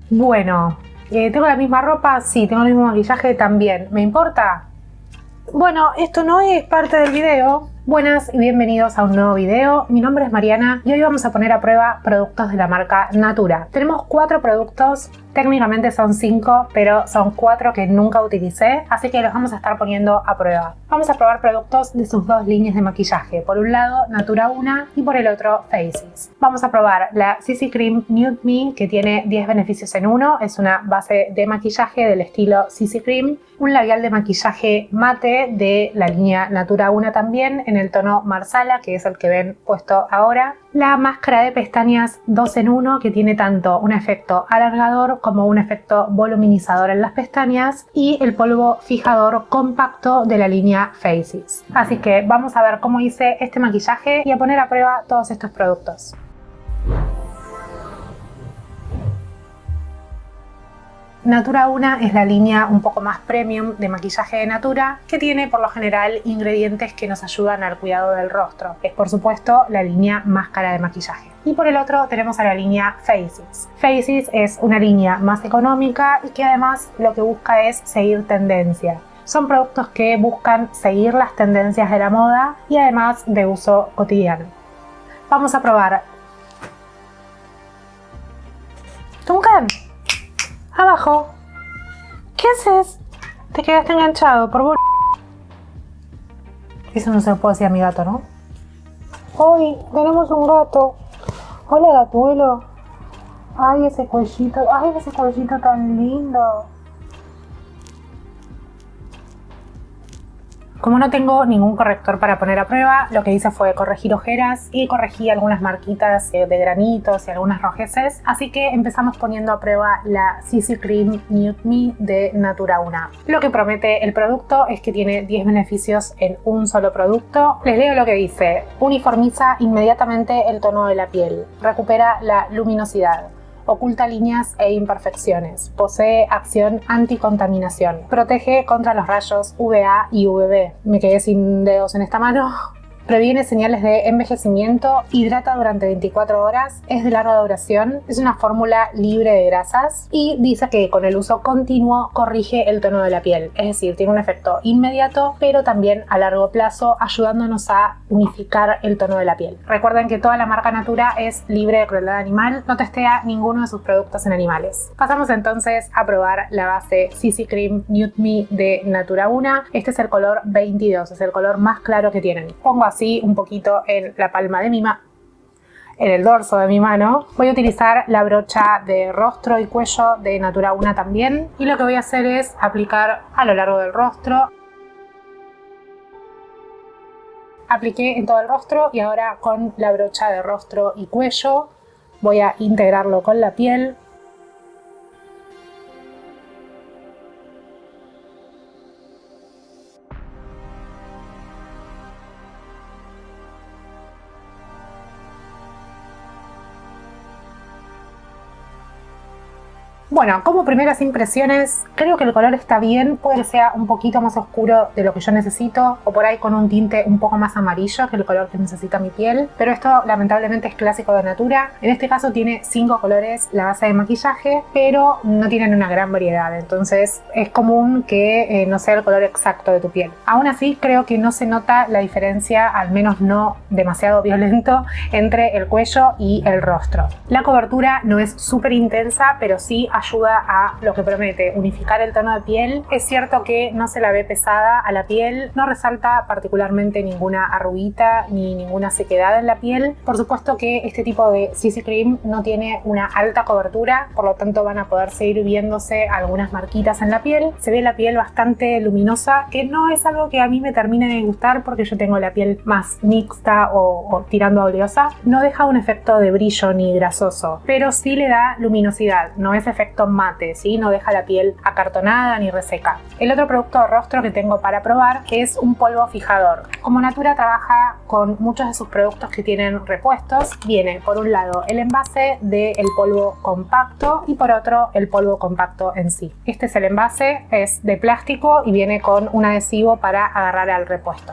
Bueno, ¿tengo la misma ropa? Sí, tengo el mismo maquillaje también. ¿Me importa? Bueno, esto no es parte del video. Buenas y bienvenidos a un nuevo video. Mi nombre es Mariana y hoy vamos a poner a prueba productos de la marca Natura. Tenemos 4 productos, técnicamente son 5, pero son 4 que nunca utilicé, así que los vamos a estar poniendo a prueba. Vamos a probar productos de sus 2 líneas de maquillaje. Por un lado, Natura Una y por el otro, Faces. Vamos a probar la CC Cream Nude Me, que tiene 10 beneficios en uno. Es una base de maquillaje del estilo CC Cream. Un labial de maquillaje mate de la línea Natura Una también, en el tono Marsala, que es el que ven puesto ahora. La máscara de pestañas 2 en 1, que tiene tanto un efecto alargador como un efecto voluminizador en las pestañas. Y el polvo fijador compacto de la línea Faces. Así que vamos a ver cómo hice este maquillaje y a poner a prueba todos estos productos. Natura Una es la línea un poco más premium de maquillaje de Natura, que tiene por lo general ingredientes que nos ayudan al cuidado del rostro. Es por supuesto la línea máscara de maquillaje. Y por el otro tenemos a la línea Faces. Faces es una línea más económica y que además lo que busca es seguir tendencia. Son productos que buscan seguir las tendencias de la moda y además de uso cotidiano. Vamos a probar. Duncan, abajo. ¿Qué haces? Te quedaste enganchado por bol... Eso no se lo puedo decir a mi gato, ¿no? Hoy tenemos un gato. Hola, gatuelo. Ay, ese cuellito tan lindo. Como no tengo ningún corrector para poner a prueba, lo que hice fue corregir ojeras y corregí algunas marquitas de granitos y algunas rojeces. Así que empezamos poniendo a prueba la CC Cream Nude Me de Natura Una. Lo que promete el producto es que tiene 10 beneficios en un solo producto. Les leo lo que dice. Uniformiza inmediatamente el tono de la piel. Recupera la luminosidad. Oculta líneas e imperfecciones, posee acción anticontaminación, protege contra los rayos UVA y UVB. Me quedé sin dedos en esta mano. Previene señales de envejecimiento, hidrata durante 24 horas, es de larga duración, es una fórmula libre de grasas y dice que con el uso continuo corrige el tono de la piel. Es decir, tiene un efecto inmediato, pero también a largo plazo, ayudándonos a unificar el tono de la piel. Recuerden que toda la marca Natura es libre de crueldad animal, no testea ninguno de sus productos en animales. Pasamos entonces a probar la base CC Cream Nude Me de Natura Una. Este es el color 22, es el color más claro que tienen. Pongo así un poquito en la palma de mi mano, en el dorso de mi mano. Voy a utilizar la brocha de rostro y cuello de Natura Una también, y lo que voy a hacer es aplicar a lo largo del rostro. Apliqué en todo el rostro y ahora con la brocha de rostro y cuello voy a integrarlo con la piel. Bueno, como primeras impresiones, creo que el color está bien, puede que sea un poquito más oscuro de lo que yo necesito, o por ahí con un tinte un poco más amarillo que el color que necesita mi piel, pero esto lamentablemente es clásico de Natura. En este caso tiene 5 colores la base de maquillaje, pero no tienen una gran variedad, entonces es común que no sea el color exacto de tu piel. Aún así, creo que no se nota la diferencia, al menos no demasiado violento, entre el cuello y el rostro. La cobertura no es súper intensa, pero sí ayuda a lo que promete, unificar el tono de piel. Es cierto que no se la ve pesada a la piel, no resalta particularmente ninguna arruguita ni ninguna sequedad en la piel. Por supuesto que este tipo de CC Cream no tiene una alta cobertura, por lo tanto van a poder seguir viéndose algunas marquitas en la piel. Se ve la piel bastante luminosa, que no es algo que a mí me termine de gustar porque yo tengo la piel más mixta o tirando a oleosa. No deja un efecto de brillo ni grasoso, pero sí le da luminosidad, no es efecto mate, ¿sí? No deja la piel acartonada ni reseca. El otro producto de rostro que tengo para probar es un polvo fijador. Como Natura trabaja con muchos de sus productos que tienen repuestos, viene por un lado el envase del polvo compacto y por otro el polvo compacto en sí. Este es el envase, es de plástico y viene con un adhesivo para agarrar al repuesto.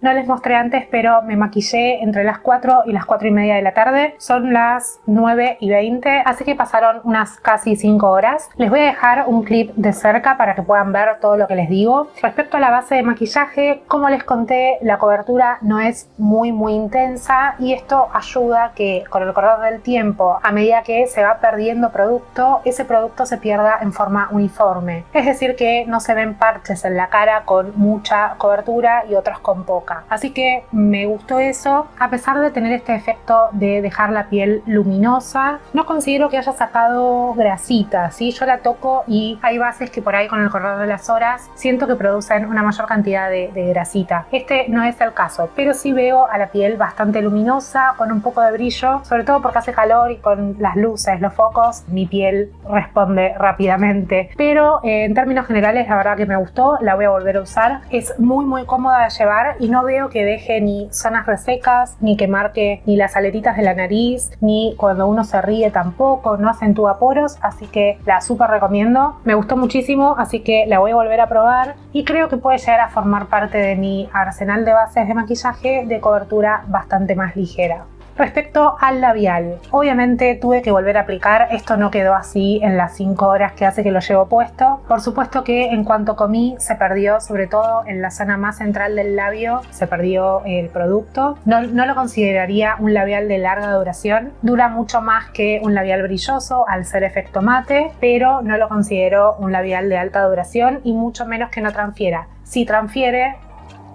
No les mostré antes, pero me maquillé entre las 4 y las 4 y media de la tarde. Son las 9:20, así que pasaron unas casi 5 horas. Les voy a dejar un clip de cerca para que puedan ver todo lo que les digo. Respecto a la base de maquillaje, como les conté, la cobertura no es muy intensa y esto ayuda a que con el correr del tiempo, a medida que se va perdiendo producto, ese producto se pierda en forma uniforme. Es decir, que no se ven parches en la cara con mucha cobertura y otros con poca. Así que me gustó eso. A pesar de tener este efecto de dejar la piel luminosa, no considero que haya sacado grasita, ¿sí? Yo la toco y hay bases que por ahí con el correr de las horas siento que producen una mayor cantidad de grasita. Este no es el caso, pero sí veo a la piel bastante luminosa, con un poco de brillo, sobre todo porque hace calor y con las luces, los focos, mi piel responde rápidamente. Pero en términos generales, la verdad que me gustó, la voy a volver a usar. Es muy cómoda de llevar y no veo que deje ni zonas resecas, ni que marque ni las aletitas de la nariz, ni cuando uno se ríe tampoco, no acentúa poros, así que la súper recomiendo. Me gustó muchísimo, así que la voy a volver a probar y creo que puede llegar a formar parte de mi arsenal de bases de maquillaje de cobertura bastante más ligera. Respecto al labial, obviamente tuve que volver a aplicar, esto no quedó así en las 5 horas que hace que lo llevo puesto. Por supuesto que en cuanto comí se perdió, sobre todo en la zona más central del labio, se perdió el producto. No lo consideraría un labial de larga duración, dura mucho más que un labial brilloso al ser efecto mate, pero no lo considero un labial de alta duración y mucho menos que no transfiera. Si transfiere,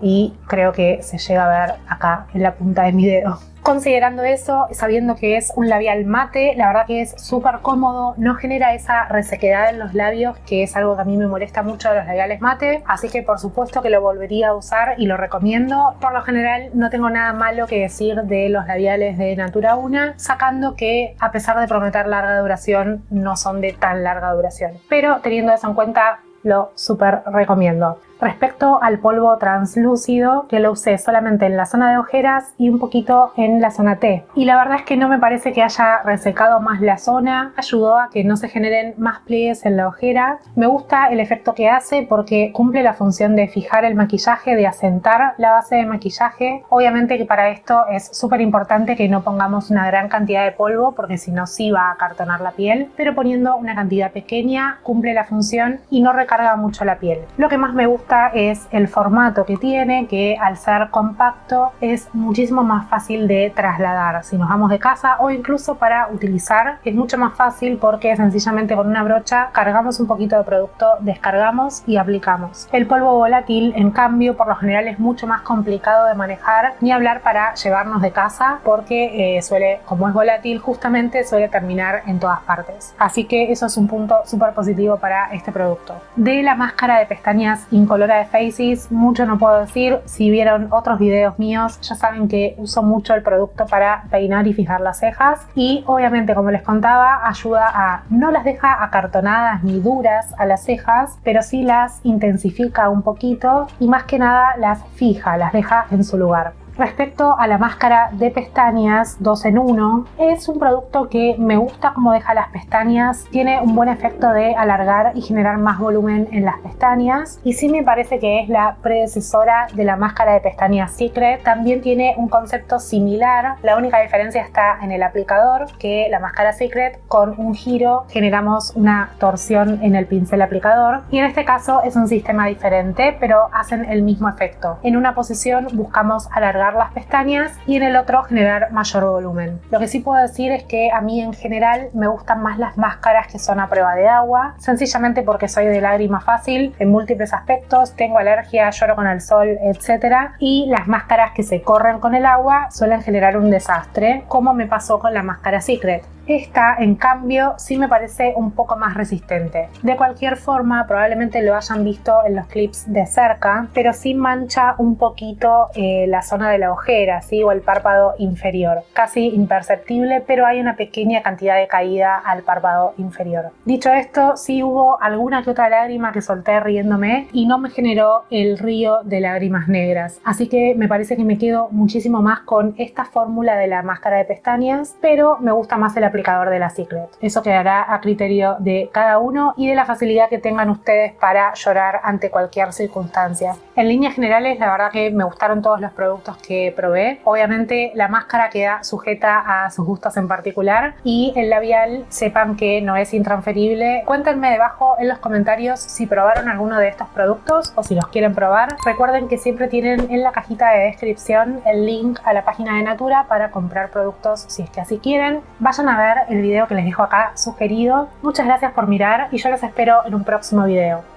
y creo que se llega a ver acá en la punta de mi dedo. Considerando eso, sabiendo que es un labial mate, la verdad que es súper cómodo, no genera esa resequedad en los labios, que es algo que a mí me molesta mucho de los labiales mate, así que por supuesto que lo volvería a usar y lo recomiendo. Por lo general no tengo nada malo que decir de los labiales de Natura Una, sacando que a pesar de prometer larga duración, no son de tan larga duración. Pero teniendo eso en cuenta, lo súper recomiendo. Respecto al polvo translúcido, que lo usé solamente en la zona de ojeras y un poquito en la zona T. Y la verdad es que no me parece que haya resecado más la zona, ayudó a que no se generen más pliegues en la ojera. Me gusta el efecto que hace porque cumple la función de fijar el maquillaje, de asentar la base de maquillaje. Obviamente que para esto es súper importante que no pongamos una gran cantidad de polvo porque si no sí va a acartonar la piel, pero poniendo una cantidad pequeña cumple la función y no recarga mucho la piel. Lo que más me gusta es el formato que tiene, que al ser compacto es muchísimo más fácil de trasladar si nos vamos de casa o incluso para utilizar. Es mucho más fácil porque sencillamente con una brocha cargamos un poquito de producto, descargamos y aplicamos. El polvo volátil, en cambio, por lo general es mucho más complicado de manejar, ni hablar para llevarnos de casa porque suele, como es volátil, justamente suele terminar en todas partes. Así que eso es un punto súper positivo para este producto. De la máscara de pestañas incolora de Faces, mucho no puedo decir. Si vieron otros videos míos ya saben que uso mucho el producto para peinar y fijar las cejas y obviamente, como les contaba, ayuda a, no las deja acartonadas ni duras a las cejas, pero sí las intensifica un poquito y más que nada las fija, las deja en su lugar. Respecto a la máscara de pestañas 2 en 1, es un producto que me gusta cómo deja las pestañas, tiene un buen efecto de alargar y generar más volumen en las pestañas y sí me parece que es la predecesora de la máscara de pestañas Secret. También tiene un concepto similar, la única diferencia está en el aplicador, que la máscara Secret con un giro generamos una torsión en el pincel aplicador y en este caso es un sistema diferente, pero hacen el mismo efecto. En una posición buscamos alargar las pestañas y en el otro generar mayor volumen. Lo que sí puedo decir es que a mí en general me gustan más las máscaras que son a prueba de agua, sencillamente porque soy de lágrima fácil en múltiples aspectos, tengo alergia, lloro con el sol, etc. Y las máscaras que se corren con el agua suelen generar un desastre, como me pasó con la máscara Secret. Esta, en cambio, sí me parece un poco más resistente. De cualquier forma, probablemente lo hayan visto en los clips de cerca, pero sí mancha un poquito la zona de la ojera, ¿sí? O el párpado inferior. Casi imperceptible, pero hay una pequeña cantidad de caída al párpado inferior. Dicho esto, sí hubo alguna que otra lágrima que solté riéndome y no me generó el río de lágrimas negras. Así que me parece que me quedo muchísimo más con esta fórmula de la máscara de pestañas, pero me gusta más el aplicador aplicador de la Secret. Eso quedará a criterio de cada uno y de la facilidad que tengan ustedes para llorar ante cualquier circunstancia. En líneas generales, la verdad que me gustaron todos los productos que probé. Obviamente la máscara queda sujeta a sus gustos en particular y el labial sepan que no es intransferible. Cuéntenme debajo en los comentarios si probaron alguno de estos productos o si los quieren probar. Recuerden que siempre tienen en la cajita de descripción el link a la página de Natura para comprar productos si es que así quieren. Vayan a ver el video que les dejo acá sugerido. Muchas gracias por mirar y yo los espero en un próximo video.